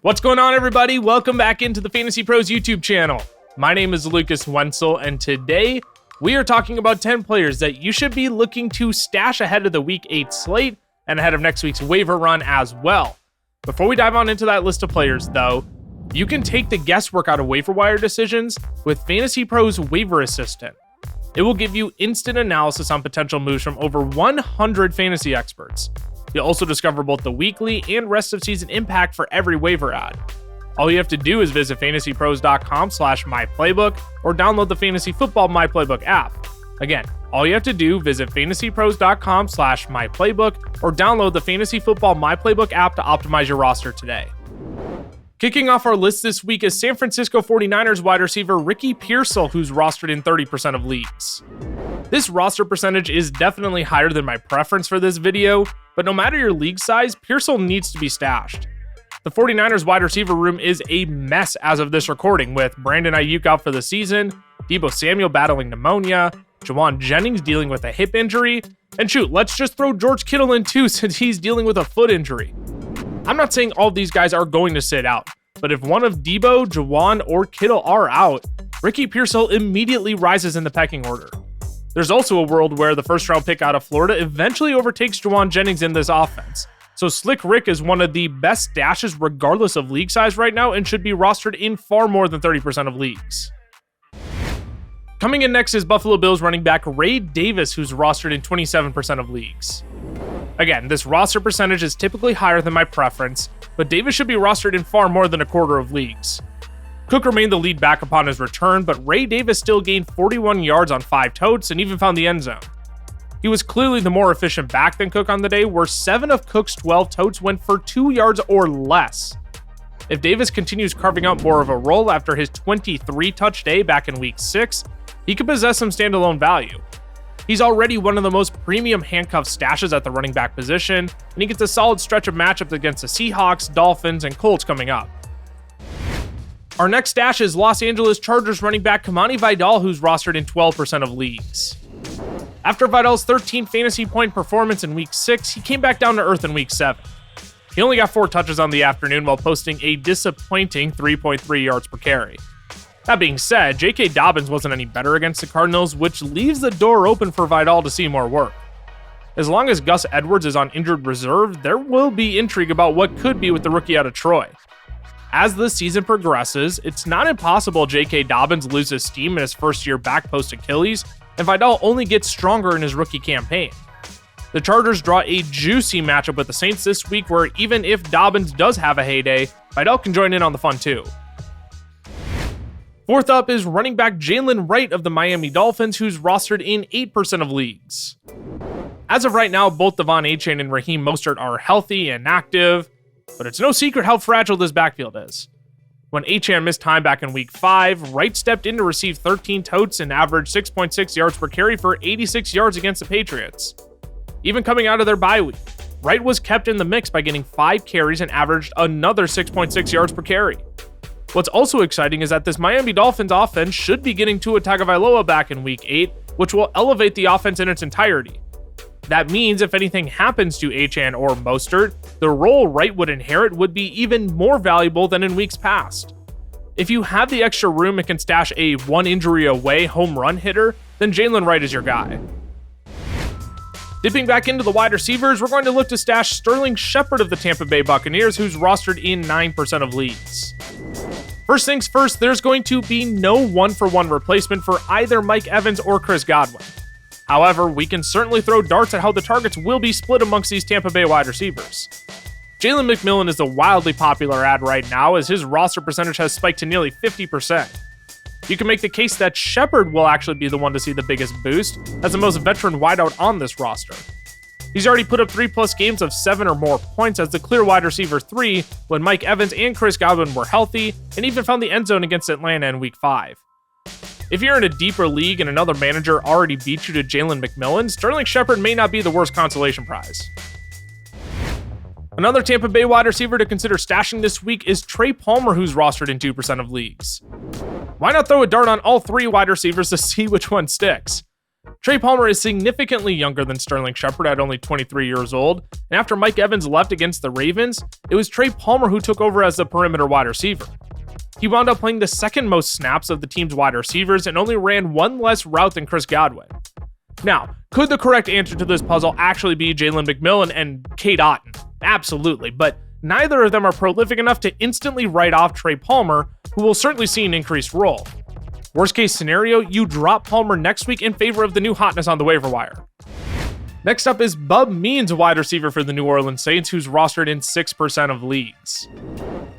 What's going on, everybody? Welcome back into the Fantasy Pros YouTube channel. My name is Lucas Wencl, and today we are talking about 10 players that you should be looking to stash ahead of the Week 8 slate and ahead of next week's waiver run as well. Before we dive on into that list of players, though, you can take the guesswork out of waiver wire decisions with Fantasy Pros Waiver Assistant. It will give you instant analysis on potential moves from over 100 fantasy experts. You'll also discover both the weekly and rest of season impact for every waiver ad. All you have to do is visit fantasypros.com/myplaybook or download the Fantasy Football My Playbook app. Again, all you have to do, visit fantasypros.com/myplaybook or download the Fantasy Football My Playbook app to optimize your roster today. Kicking off our list this week is San Francisco 49ers wide receiver Ricky Pearsall, who's rostered in 30% of leagues. This roster percentage is definitely higher than my preference for this video, but no matter your league size, Pearsall needs to be stashed. The 49ers wide receiver room is a mess as of this recording, with Brandon Ayuk out for the season, Deebo Samuel battling pneumonia, Jauan Jennings dealing with a hip injury, and shoot, let's just throw George Kittle in too since he's dealing with a foot injury. I'm not saying all of these guys are going to sit out, but if one of Deebo, Jauan, or Kittle are out, Ricky Pearsall immediately rises in the pecking order. There's also a world where the first-round pick out of Florida eventually overtakes Jauan Jennings in this offense. So Slick Rick is one of the best stashes regardless of league size right now and should be rostered in far more than 30% of leagues. Coming in next is Buffalo Bills running back Ray Davis, who's rostered in 27% of leagues. Again, this roster percentage is typically higher than my preference, but Davis should be rostered in far more than a quarter of leagues. Cook remained the lead back upon his return, but Ray Davis still gained 41 yards on 5 totes and even found the end zone. He was clearly the more efficient back than Cook on the day, where 7 of Cook's 12 totes went for 2 yards or less. If Davis continues carving out more of a role after his 23-touch day back in Week 6, he could possess some standalone value. He's already one of the most premium handcuff stashes at the running back position, and he gets a solid stretch of matchups against the Seahawks, Dolphins, and Colts coming up. Our next stash is Los Angeles Chargers running back Kimani Vidal, who's rostered in 12% of leagues. After Vidal's 13 fantasy point performance in Week 6, he came back down to earth in Week 7. He only got 4 touches on the afternoon while posting a disappointing 3.3 yards per carry. That being said, J.K. Dobbins wasn't any better against the Cardinals, which leaves the door open for Vidal to see more work. As long as Gus Edwards is on injured reserve, there will be intrigue about what could be with the rookie out of Troy. As the season progresses, it's not impossible J.K. Dobbins loses steam in his first year back post Achilles, and Vidal only gets stronger in his rookie campaign. The Chargers draw a juicy matchup with the Saints this week, where even if Dobbins does have a heyday, Vidal can join in on the fun too. Fourth up is running back Jaylen Wright of the Miami Dolphins, who's rostered in 8% of leagues. As of right now, both Devon Achane and Raheem Mostert are healthy and active, but it's no secret how fragile this backfield is. When Achane missed time back in Week 5, Wright stepped in to receive 13 totes and averaged 6.6 yards per carry for 86 yards against the Patriots. Even coming out of their bye week, Wright was kept in the mix by getting 5 carries and averaged another 6.6 yards per carry. What's also exciting is that this Miami Dolphins offense should be getting Tua Tagovailoa back in Week 8, which will elevate the offense in its entirety. That means if anything happens to Achane or Mostert, the role Wright would inherit would be even more valuable than in weeks past. If you have the extra room and can stash a one injury away home run hitter, then Jaylen Wright is your guy. Dipping back into the wide receivers, we're going to look to stash Sterling Shepard of the Tampa Bay Buccaneers, who's rostered in 9% of leagues. First things first, there's going to be no one-for-one replacement for either Mike Evans or Chris Godwin. However, we can certainly throw darts at how the targets will be split amongst these Tampa Bay wide receivers. Jalen McMillan is a wildly popular ad right now, as his roster percentage has spiked to nearly 50%. You can make the case that Shepard will actually be the one to see the biggest boost, as the most veteran wideout on this roster. He's already put up 3+ games of 7 or more points as the clear wide receiver 3 when Mike Evans and Chris Godwin were healthy, and even found the end zone against Atlanta in Week 5. If you're in a deeper league and another manager already beat you to Jalen McMillan, Sterling Shepard may not be the worst consolation prize. Another Tampa Bay wide receiver to consider stashing this week is Trey Palmer, who's rostered in 2% of leagues. Why not throw a dart on all 3 wide receivers to see which one sticks? Trey Palmer is significantly younger than Sterling Shepard at only 23 years old, and after Mike Evans left against the Ravens, it was Trey Palmer who took over as the perimeter wide receiver. He wound up playing the second most snaps of the team's wide receivers and only ran one less route than Chris Godwin. Now, could the correct answer to this puzzle actually be Jalen McMillan and Cade Otton? Absolutely, but neither of them are prolific enough to instantly write off Trey Palmer, who will certainly see an increased role. Worst case scenario, you drop Palmer next week in favor of the new hotness on the waiver wire. Next up is Bub Means, a wide receiver for the New Orleans Saints, who's rostered in 6% of leagues.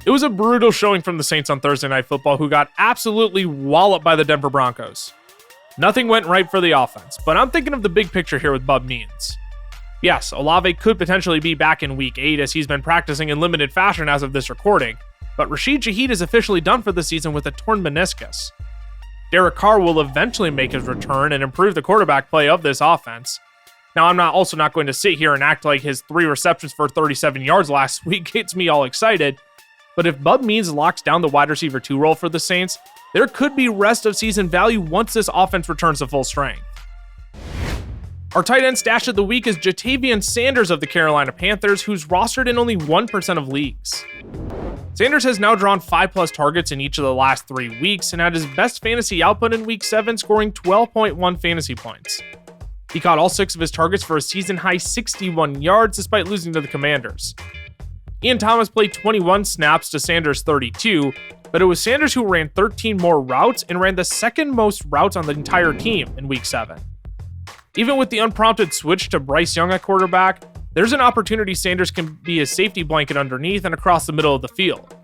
It was a brutal showing from the Saints on Thursday Night Football, who got absolutely walloped by the Denver Broncos. Nothing went right for the offense, but I'm thinking of the big picture here with Bub Means. Yes, Olave could potentially be back in Week 8 as he's been practicing in limited fashion as of this recording, but Rashid Shaheed is officially done for the season with a torn meniscus. Derek Carr will eventually make his return and improve the quarterback play of this offense. Now, I'm also not going to sit here and act like his 3 receptions for 37 yards last week gets me all excited, but if Bub Means locks down the wide receiver 2 role for the Saints, there could be rest of season value once this offense returns to full strength. Our tight end stash of the week is Jatavian Sanders of the Carolina Panthers, who's rostered in only 1% of leagues. Sanders has now drawn 5+ targets in each of the last 3 weeks and had his best fantasy output in Week 7, scoring 12.1 fantasy points. He caught all 6 of his targets for a season-high 61 yards despite losing to the Commanders. Ian Thomas played 21 snaps to Sanders' 32, but it was Sanders who ran 13 more routes and ran the second most routes on the entire team in Week 7. Even with the unprompted switch to Bryce Young at quarterback, there's an opportunity Sanders can be a safety blanket underneath and across the middle of the field.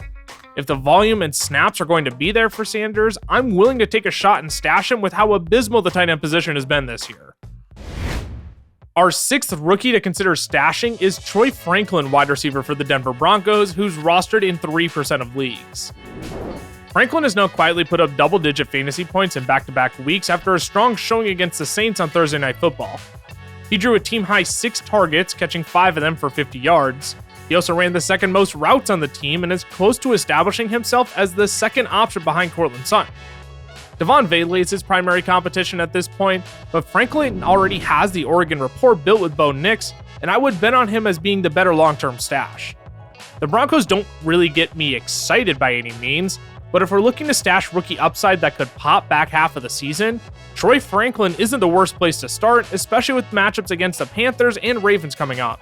If the volume and snaps are going to be there for Sanders, I'm willing to take a shot and stash him with how abysmal the tight end position has been this year. Our 6th rookie to consider stashing is Troy Franklin, wide receiver for the Denver Broncos, who's rostered in 3% of leagues. Franklin has now quietly put up double-digit fantasy points in back-to-back weeks after a strong showing against the Saints on Thursday Night Football. He drew a team-high 6 targets, catching 5 of them for 50 yards. He also ran the second most routes on the team and is close to establishing himself as the second option behind Courtland Sutton. Devon Valey is his primary competition at this point, but Franklin already has the Oregon rapport built with Bo Nix, and I would bet on him as being the better long-term stash. The Broncos don't really get me excited by any means, but if we're looking to stash rookie upside that could pop back half of the season, Troy Franklin isn't the worst place to start, especially with matchups against the Panthers and Ravens coming up.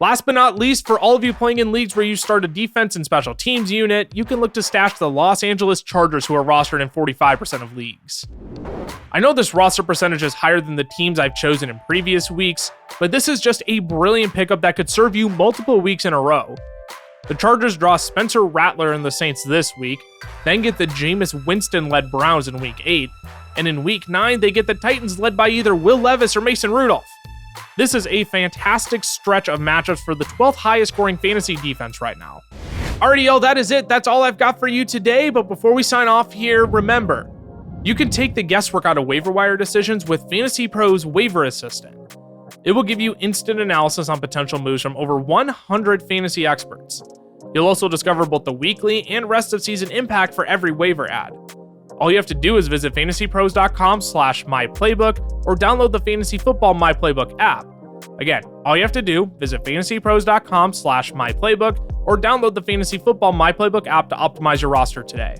Last but not least, for all of you playing in leagues where you start a defense and special teams unit, you can look to stash the Los Angeles Chargers, who are rostered in 45% of leagues. I know this roster percentage is higher than the teams I've chosen in previous weeks, but this is just a brilliant pickup that could serve you multiple weeks in a row. The Chargers draw Spencer Rattler and the Saints this week, then get the Jameis Winston-led Browns in Week 8, and in Week 9 they get the Titans led by either Will Levis or Mason Rudolph. This is a fantastic stretch of matchups for the 12th highest scoring fantasy defense right now. Alrighty, y'all, that is it. That's all I've got for you today, but before we sign off here, remember, you can take the guesswork out of waiver wire decisions with FantasyPros Waiver Assistant. It will give you instant analysis on potential moves from over 100 fantasy experts. You'll also discover both the weekly and rest of season impact for every waiver ad. All you have to do is visit fantasypros.com/myplaybook or download the Fantasy Football My Playbook app. Again, all you have to do, visit fantasypros.com/myplaybook or download the Fantasy Football My Playbook app to optimize your roster today.